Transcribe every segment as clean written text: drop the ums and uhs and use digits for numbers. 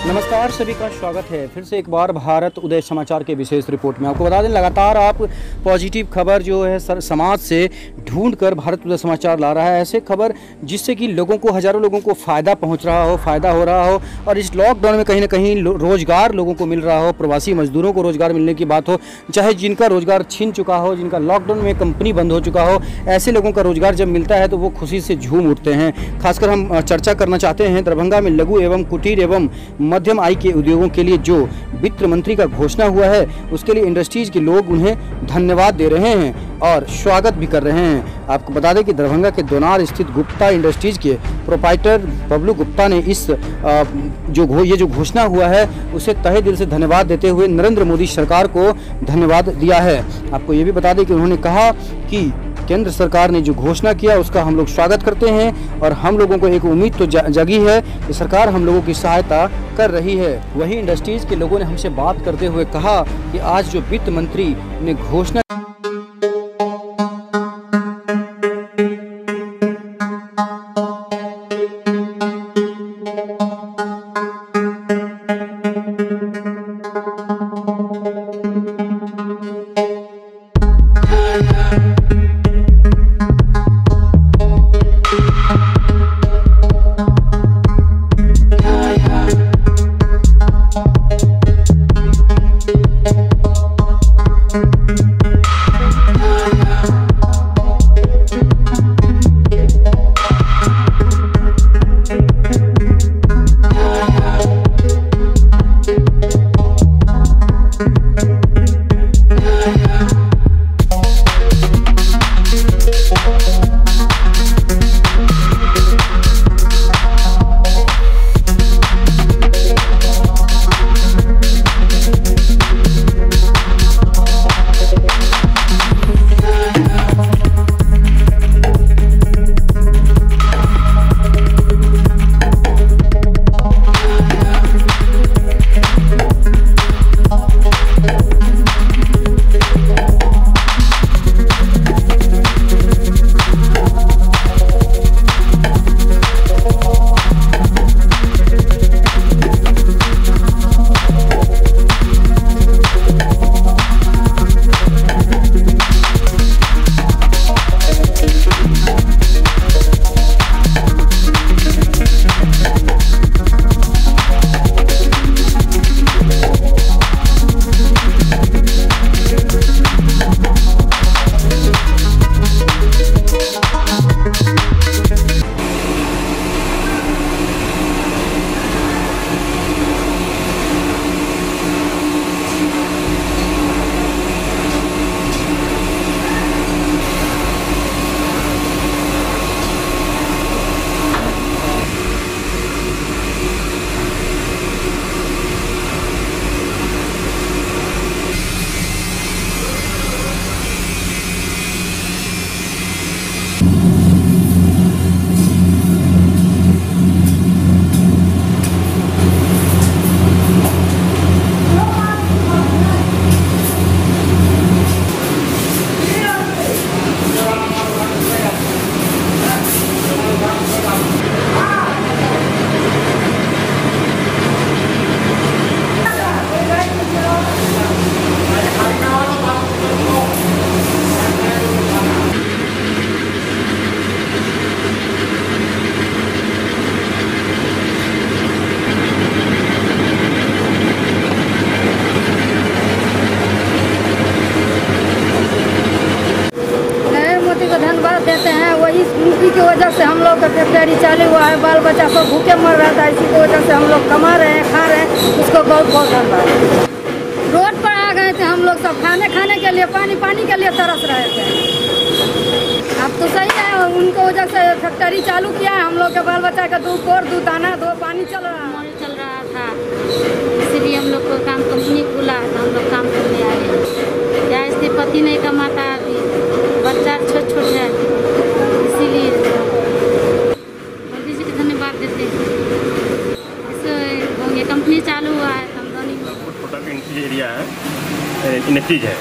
नमस्कार, सभी का स्वागत है फिर से एक बार भारत उदय समाचार के विशेष रिपोर्ट में। आपको बता दें, लगातार आप पॉजिटिव खबर जो है समाज से ढूंढकर भारत उदय समाचार ला रहा है, ऐसे खबर जिससे कि लोगों को, हज़ारों लोगों को फ़ायदा पहुंच रहा हो, फ़ायदा हो रहा हो। और इस लॉकडाउन में कहीं ना कहीं रोज़गार लोगों को मिल रहा हो, प्रवासी मजदूरों को रोज़गार मिलने की बात हो, चाहे जिनका रोज़गार छिन चुका हो, जिनका लॉकडाउन में कंपनी बंद हो चुका हो, ऐसे लोगों का रोज़गार जब मिलता है तो वो खुशी से झूम उठते हैं। खासकर हम चर्चा करना चाहते हैं दरभंगा में लघु एवं कुटीर एवं मध्यम आय के उद्योगों के लिए जो वित्त मंत्री का घोषणा हुआ है, उसके लिए इंडस्ट्रीज के लोग उन्हें धन्यवाद दे रहे हैं और स्वागत भी कर रहे हैं। आपको बता दें कि दरभंगा के दोनार स्थित गुप्ता इंडस्ट्रीज के प्रोप्राइटर बबलू गुप्ता ने ये जो घोषणा हुआ है उसे तहे दिल से धन्यवाद देते हुए नरेंद्र मोदी सरकार को धन्यवाद दिया है। आपको ये भी बता दें कि उन्होंने कहा कि केंद्र सरकार ने जो घोषणा किया उसका हम लोग स्वागत करते हैं और हम लोगों को एक उम्मीद तो जगी है कि सरकार हम लोगों की सहायता कर रही है। वहीं इंडस्ट्रीज के लोगों ने हमसे बात करते हुए कहा कि आज जो वित्त मंत्री ने घोषणा देते हैं, वही उनकी की वजह से हम लोग का फैक्ट्री चालू हुआ है। बाल बच्चा सब भूखे मर रहा था, इसी की वजह से हम लोग कमा रहे हैं, खा रहे हैं। उसको बहुत बहुत धन्यवाद। रोड पर आ गए थे हम लोग सब, खाने के लिए, पानी के लिए तरस रहे थे। अब तो सही है, उनको वजह से फैक्ट्री चालू किया है। हम लोग के बाल बच्चा का 2 कोर 2 दाना 2 पानी चल रहा था, इसीलिए हम लोग को काम कंपनी खुला तो हम लोग काम करने आए। क्या इससे पति नहीं कमाता, बच्चा छोट है, इसीलिए मोदी जी को धन्यवाद देते हैं। ये कंपनी चालू हुआ है। इंडस्ट्री एरिया है, इंडस्ट्रीज है,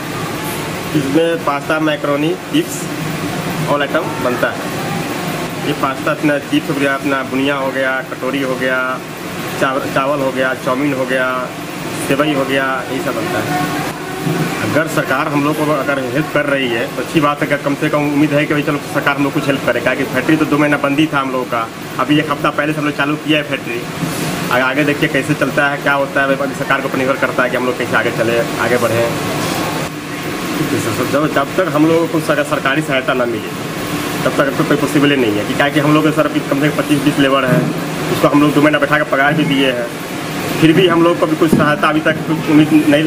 इसमें pasta, macaroni, chips all item बनता है। ये पास्ता अपना चिप्स हो गया, अपना बुनिया हो गया, कटोरी हो गया, चावल हो गया, चाउमीन हो गया, सेवई हो गया, यही सब बनता है। अगर सरकार हम लोग को अगर हेल्प कर रही है तो अच्छी बात है। कम से कम उम्मीद है कि भाई चलो सरकार हम लोग कुछ हेल्प करेगा। कि फैक्ट्री तो 2 महीना बंद ही था हम लोगों का, अभी 1 हफ्ता पहले से हम लोग चालू किया है फैक्ट्री। आगे देखिए कैसे चलता है, क्या होता है, भाई सरकार को निर्भर करता है कि हम लोग कैसे आगे चले, आगे बढ़ें। जब तक हम लोगों को सरकारी सहायता ना मिले तब तक तो कोई पॉसिबल ही नहीं है। कि क्या कि हम लोग सर अभी कम से कम 25-20 लेबर है, उसको हम लोग 2 महीना बैठा कर पगार भी दिए हैं, फिर भी हम लोग को भी कुछ सहायता अभी तक कुछ उम्मीद नहीं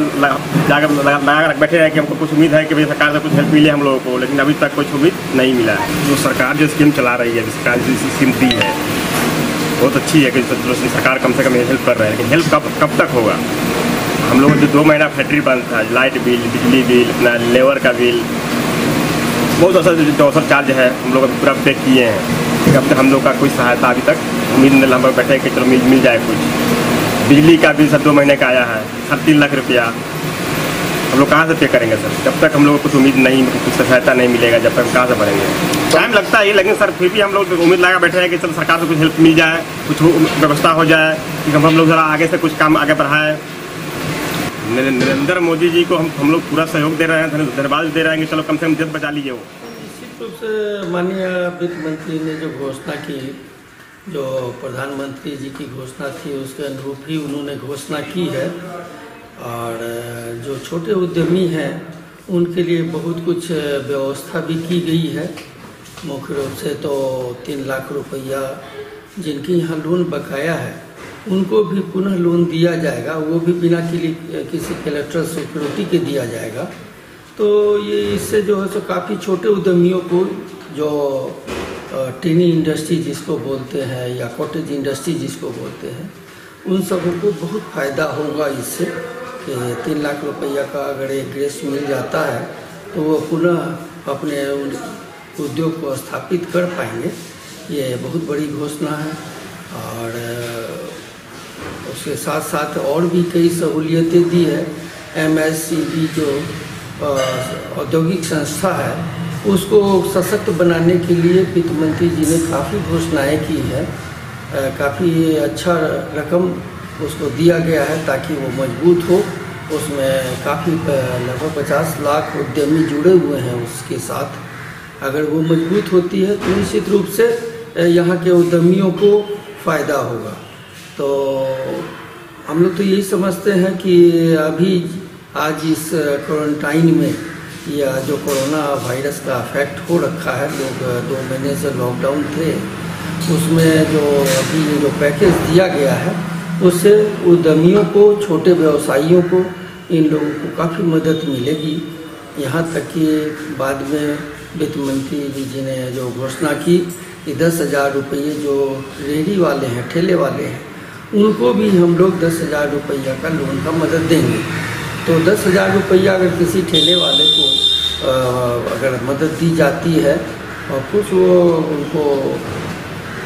लगा बैठे हैं कि हमको कुछ उम्मीद है कि भाई सरकार से कुछ हेल्प मिले हम लोगों को, लेकिन अभी तक कुछ उम्मीद नहीं मिला है। जो सरकार जो स्कीम चला रही है, सरकार जो स्कीम दी है बहुत अच्छी है कि सरकार कम से कम हेल्प कर रहे हैं। लेकिन हेल्प कब तक होगा? हम लोग जो 2 महीना फैक्ट्री बंद था, लाइट बिल, बिजली बिल, अपना लेबर का बिल, बहुत जो अवसर चार्ज है हम लोग पूरा पे किए हैं। अब तक हम लोग का कोई सहायता अभी तक उम्मीद नहीं, हम लोग बैठे कि चलो मिल जाए कुछ। बिजली का बिल सर 2 महीने का आया है, 3 लाख रुपया हम लोग कहाँ से पे करेंगे सर? जब तक हम लोग को कुछ उम्मीद नहीं, कुछ सहायता नहीं मिलेगा, जब तक हम कहाँ से भरेंगे? टाइम लगता है, लेकिन सर फिर भी हम लोग उम्मीद लगा बैठे हैं कि चलो सरकार से कुछ हेल्प मिल जाए, कुछ व्यवस्था हो जाए कि हम लोग ज़रा आगे से कुछ काम आगे बढ़ाएं। नरेंद्र मोदी जी को हम लोग पूरा सहयोग दे रहे हैं, धन्यवाद दे रहे हैं कि चलो कम से कम जेल बचा लीजिए। वो निश्चित रूप से माननीय वित्त मंत्री ने जो घोषणा की, जो प्रधानमंत्री जी की घोषणा थी उसके अनुरूप ही उन्होंने घोषणा की है। और जो छोटे उद्यमी हैं उनके लिए बहुत कुछ व्यवस्था भी की गई है। मुख्य रूप से तो 3 लाख रुपया जिनके यहाँ लोन बकाया है उनको भी पुनः लोन दिया जाएगा, वो भी बिना किसी कोलेटरल सिक्योरिटी के दिया जाएगा। तो ये इससे जो है सो काफ़ी छोटे उद्यमियों को, जो टीनी इंडस्ट्री जिसको बोलते हैं या कॉटेज इंडस्ट्री जिसको बोलते हैं, उन सबों को बहुत फ़ायदा होगा इससे कि 3 लाख रुपया का अगर एक ग्रेस मिल जाता है तो वो पुनः अपने उद्योग को स्थापित कर पाएंगे। ये बहुत बड़ी घोषणा है। और उसके साथ साथ और भी कई सहूलियतें दी है। MSCB जो औद्योगिक संस्था है उसको सशक्त बनाने के लिए वित्त मंत्री जी ने काफ़ी घोषणाएं की है। काफ़ी अच्छा रकम उसको दिया गया है ताकि वो मजबूत हो। उसमें काफ़ी लगभग 50 लाख उद्यमी जुड़े हुए हैं उसके साथ। अगर वो मजबूत होती है तो निश्चित रूप से यहाँ के उद्यमियों को फ़ायदा होगा। तो हम लोग तो यही समझते हैं कि अभी आज इस क्वारंटाइन में या जो कोरोना वायरस का इफेक्ट हो रखा है, लोग 2 महीने से लॉकडाउन थे, उसमें जो अभी जो पैकेज दिया गया है उससे उद्यमियों को, छोटे व्यवसायियों को, इन लोगों को काफ़ी मदद मिलेगी। यहाँ तक कि बाद में वित्त मंत्री जी ने जो घोषणा की कि 10,000 रुपये जो रेहड़ी वाले हैं, ठेले वाले हैं, उनको भी हम लोग 10,000 रुपया का लोन का मदद देंगे। तो 10,000 रुपया अगर किसी ठेले वाले को अगर मदद दी जाती है और कुछ वो उनको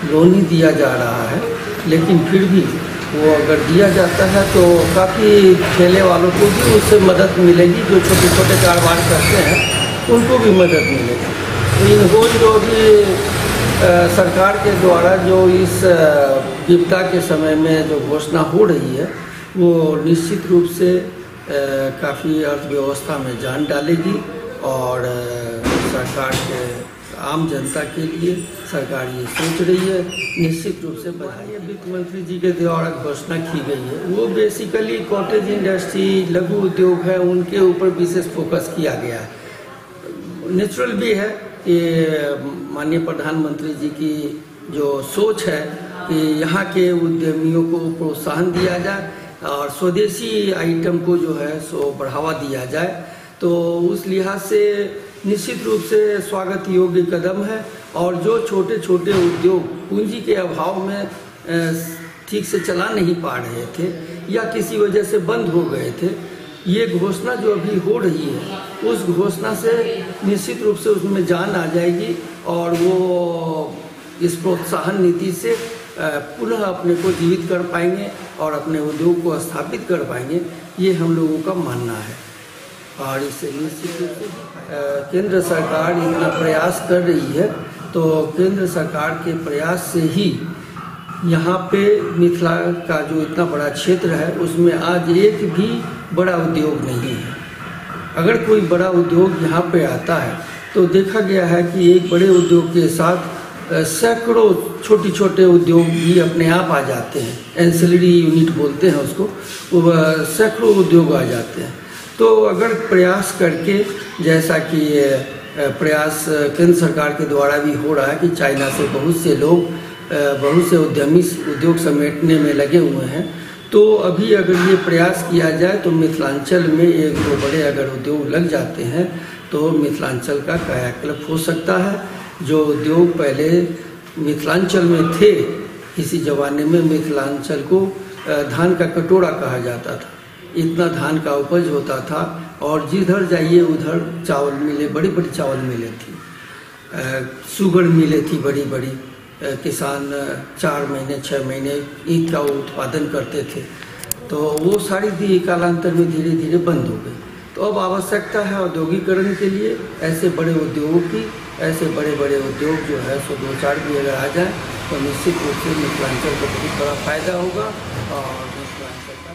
लोन ही दिया जा रहा है, लेकिन फिर भी वो अगर दिया जाता है तो काफ़ी ठेले वालों को भी उससे मदद मिलेगी। जो छोटे छोटे कारोबार करते हैं उनको भी मदद मिलेगी। तो इनको जो भी सरकार के द्वारा जो इस विपदा के समय में जो घोषणा हो रही है वो निश्चित रूप से काफ़ी अर्थव्यवस्था में जान डालेगी। और सरकार के आम जनता के लिए सरकार ये सोच रही है, निश्चित रूप से बधाई। वित्त मंत्री जी के द्वारा घोषणा की गई है वो बेसिकली कॉटेज इंडस्ट्री, लघु उद्योग है, उनके ऊपर विशेष फोकस किया गया है। नेचुरल भी है कि माननीय प्रधानमंत्री जी की जो सोच है कि यहाँ के उद्यमियों को प्रोत्साहन दिया जाए और स्वदेशी आइटम को जो है सो बढ़ावा दिया जाए। तो उस लिहाज से निश्चित रूप से स्वागत योग्य कदम है। और जो छोटे छोटे उद्योग पूंजी के अभाव में ठीक से चला नहीं पा रहे थे या किसी वजह से बंद हो गए थे, ये घोषणा जो अभी हो रही है उस घोषणा से निश्चित रूप से उसमें जान आ जाएगी और वो इस प्रोत्साहन नीति से पुनः अपने को जीवित कर पाएंगे और अपने उद्योग को स्थापित कर पाएंगे, ये हम लोगों का मानना है। और इससे निश्चित रूप से केंद्र सरकार इतना प्रयास कर रही है, तो केंद्र सरकार के प्रयास से ही यहाँ पे मिथिला का जो इतना बड़ा क्षेत्र है उसमें आज एक भी बड़ा उद्योग नहीं है। अगर कोई बड़ा उद्योग यहाँ पे आता है तो देखा गया है कि एक बड़े उद्योग के साथ सैकड़ों छोटे छोटे उद्योग भी अपने आप आ जाते हैं, एंसिलरी यूनिट बोलते हैं उसको, वो सैकड़ों उद्योग आ जाते हैं। तो अगर प्रयास करके, जैसा कि प्रयास केंद्र सरकार के द्वारा भी हो रहा है कि चाइना से बहुत से लोग, बहुत से उद्यमी उद्योग समेटने में लगे हुए हैं, तो अभी अगर ये प्रयास किया जाए तो मिथिलांचल में एक दो बड़े अगर उद्योग लग जाते हैं तो मिथिलांचल का कायाकल्प हो सकता है। जो उद्योग पहले मिथिलांचल में थे, किसी ज़माने में मिथिलांचल को धान का कटोरा कहा जाता था, इतना धान का उपज होता था और जिधर जाइए उधर चावल मिले, बड़ी बड़ी चावल मिले थी, शुगर मिले थी बड़ी बड़ी, किसान 4 महीने 6 महीने ईख का उत्पादन करते थे। तो वो सारी दी कालांतर में धीरे धीरे बंद हो गई। तो अब आवश्यकता है औद्योगिकरण के लिए ऐसे बड़े उद्योगों की, ऐसे बड़े बड़े उद्योग जो है सो 2-4 भी अगर आ जाए तो निश्चित रूप से मिथिलांचल को बहुत बड़ा फायदा होगा और मिथिलांचल का